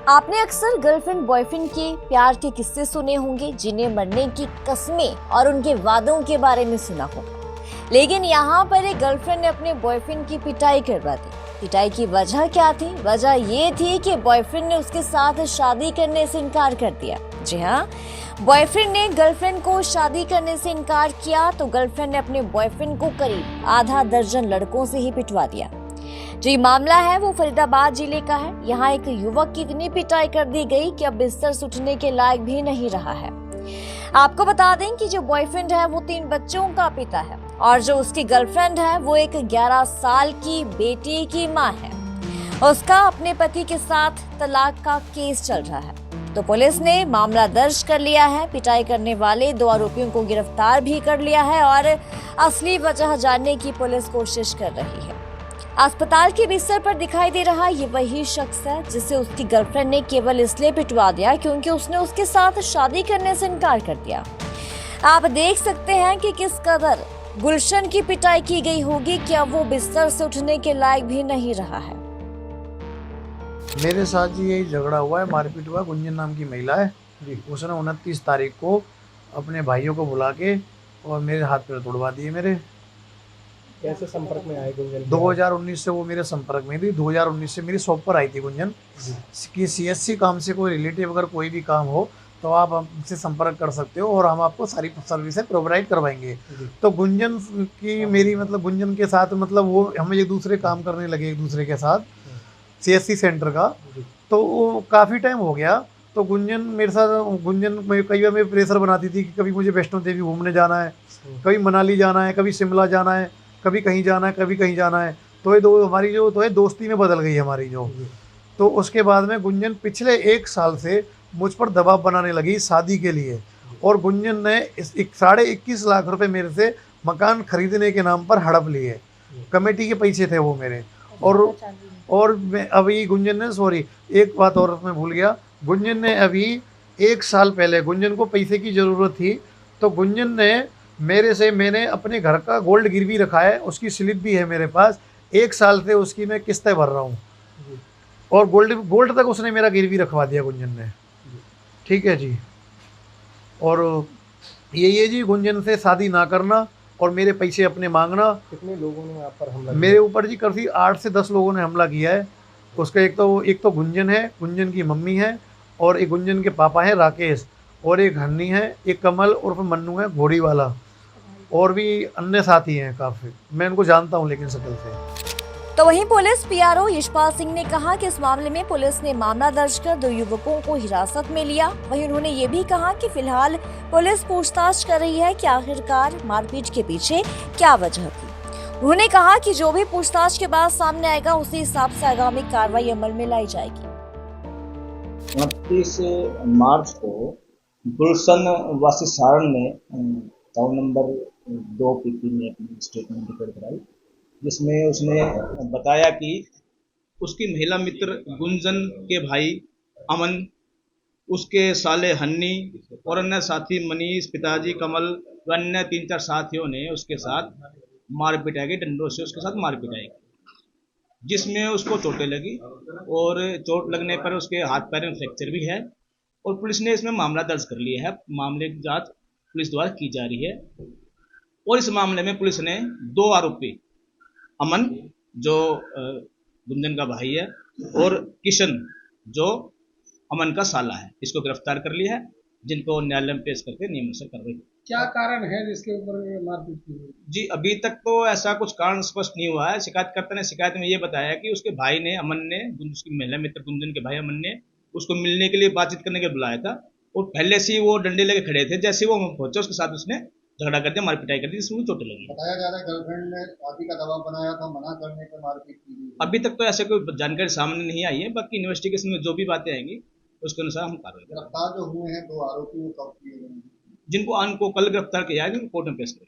आपने अक्सर girlfriend boyfriend के प्यार के किस्से सुने होंगे, जिन्हें मरने की कस्में और उनके वादों के बारे में सुना होगा। लेकिन यहाँ पर एक गर्लफ्रेंड ने अपने बॉयफ्रेंड की पिटाई करवा दी। पिटाई की वजह क्या थी? वजह ये थी कि बॉयफ्रेंड ने उसके साथ शादी करने से इनकार कर दिया। जी हाँ, बॉयफ्रेंड ने गर्लफ्रेंड को शादी करने से इनकार किया तो गर्लफ्रेंड ने अपने बॉयफ्रेंड को करीब आधा दर्जन लड़कों से ही पिटवा दिया। जो मामला है वो फरीदाबाद जिले का है। यहाँ एक युवक की इतनी पिटाई कर दी गई कि अब बिस्तर से उठने के लायक भी नहीं रहा है। आपको बता दें कि जो बॉयफ्रेंड है वो 3 बच्चों का पिता है और जो उसकी गर्लफ्रेंड है वो एक 11 साल की बेटी की मां है। उसका अपने पति के साथ तलाक का केस चल रहा है, तो पुलिस ने मामला दर्ज कर लिया है। पिटाई करने वाले 2 आरोपियों को गिरफ्तार भी कर लिया है और असली वजह जानने की पुलिस कोशिश कर रही है। अस्पताल के बिस्तर पर दिखाई दे रहा ये वही शख्स है जिसे उसकी गर्लफ्रेंड ने केवल इसलिए पिटवा दिया क्योंकि उसने उसके साथ शादी करने से इनकार कर दिया। आप देख सकते हैं कि किस कदर गुलशन की पिटाई की गई होगी कि अब वो बिस्तर से उठने के लायक भी नहीं रहा है। मेरे साथ जी यही झगड़ा हुआ है, मारपीट हुआ। गुंजन नाम की महिला है जी, उसने 29 तारीख को अपने भाइयों को बुला के और मेरे हाथ पैर तोड़वा दिए मेरे। कैसे संपर्क में आए गुंजन? 2019 से वो मेरे संपर्क में थी। 2019 से मेरी शॉप पर आई थी गुंजन कि सीएससी काम से कोई रिलेटिव अगर कोई भी काम हो तो आप हमसे संपर्क कर सकते हो और हम आपको सारी सर्विसेज प्रोवाइड करवाएंगे। तो गुंजन की मेरी गुंजन के साथ वो हम एक दूसरे काम करने लगे एक दूसरे के साथ सीएससी सेंटर का। तो वो काफ़ी टाइम हो गया। तो गुंजन मेरे साथ कई बार मेरे प्रेशर बनाती थी कि कभी मुझे वैष्णो देवी घूमने जाना है, कभी मनाली जाना है, कभी शिमला जाना है, कभी कहीं जाना है, कभी कहीं जाना है। तो ये हमारी दोस्ती में बदल गई हमारी जो। तो उसके बाद में गुंजन पिछले 1 साल से मुझ पर दबाव बनाने लगी शादी के लिए और गुंजन ने 21.5 लाख रुपए मेरे से मकान खरीदने के नाम पर हड़प लिए। कमेटी के पैसे थे वो मेरे। और मैं अभी गुंजन ने एक बात और मैं भूल गया। गुंजन ने अभी 1 साल पहले गुंजन को पैसे की ज़रूरत थी तो गुंजन ने मैंने अपने घर का गोल्ड गिरवी रखा है, उसकी स्लिप भी है मेरे पास। 1 साल से उसकी मैं किस्तें भर रहा हूँ और गोल्ड तक उसने मेरा गिरवी रखवा दिया गुंजन ने। ठीक है जी। और ये जी गुंजन से शादी ना करना और मेरे पैसे अपने मांगना। कितने लोगों ने आप पर हमला मेरे ऊपर जी काफ़ी 8 से 10 लोगों ने हमला किया है। उसका एक तो गुंजन है, गुंजन की मम्मी है और एक गुंजन के पापा हैं राकेश, और एक हन्नी है, एक कमल और फिर मन्नू है घोड़ी वाला, और भी अन्य साथी हैं काफ़ी। मैं उनको जानता हूँ लेकिन शक्ल से। तो वहीं पुलिस पीआरओ यशपाल सिंह ने कहा कि इस मामले में पुलिस ने मामला दर्ज कर 2 युवकों को हिरासत में लिया। वहीं उन्होंने ये भी कहा कि फिलहाल पुलिस पूछताछ कर रही है कि आखिरकार मारपीट के पीछे क्या वजह थी। उन्होंने कहा कि जो भी पूछताछ के बाद सामने आएगा उसी हिसाब से आगामी कार्रवाई अमल में लाई जाएगी। 29 मार्च को गुलशन वासी सारण ने टाउन नंबर 2 पीपी में अपनी स्टेटमेंट रिकॉर्ड कराई, जिसमें उसने बताया कि उसकी महिला मित्र गुंजन के भाई अमन, उसके साले हन्नी और अन्य साथी मनीष, पिताजी कमल व अन्य 3-4 साथियों ने उसके साथ मारपीट की, डंडों से उसके साथ मारपीट की, जिसमें उसको चोटें लगी और चोट लगने पर उसके हाथ पैर में फ्रैक्चर भी है और पुलिस ने इसमें मामला दर्ज कर लिया है। मामले की जांच पुलिस द्वारा की जा रही है और इस मामले में पुलिस ने 2 आरोपी अमन जो गुंजन का भाई है और किशन जो अमन का साला है, इसको गिरफ्तार कर लिया है, जिनको न्यायालय में पेश करके नियमानुसार कार्रवाई। क्या कारण है जिसके ऊपर मारपीट की गई? जी, अभी तक तो ऐसा कुछ कारण स्पष्ट नहीं हुआ है। शिकायतकर्ता ने शिकायत में ये बताया कि उसके भाई ने, अमन ने, उसकी महिला मित्र गुंजन के भाई अमन ने उसको मिलने के लिए बातचीत करने के लिए बुलाया था और पहले से ही वो डंडे लेके खड़े थे। जैसे वो पहुंचे उसके साथ उसने झगड़ा कर दिया, मार पिटाई कर दी, जिसमें चोटें लगी। बताया जा रहा है गर्लफ्रेंड ने शादी का दबाव बनाया था, मना करने पर मारपीट की गई। अभी तक तो ऐसे कोई जानकारी सामने नहीं आई है, बाकी इन्वेस्टिगेशन में जो भी बातें आएंगी उसके अनुसार हम कार्रवाई करेंगे। गिरफ्तार जो हुए हैं 2 आरोपी वो कब किए गए हैं? जिनको कल गिरफ्तार किया है, जिनको कोर्ट में पेश करेंगे।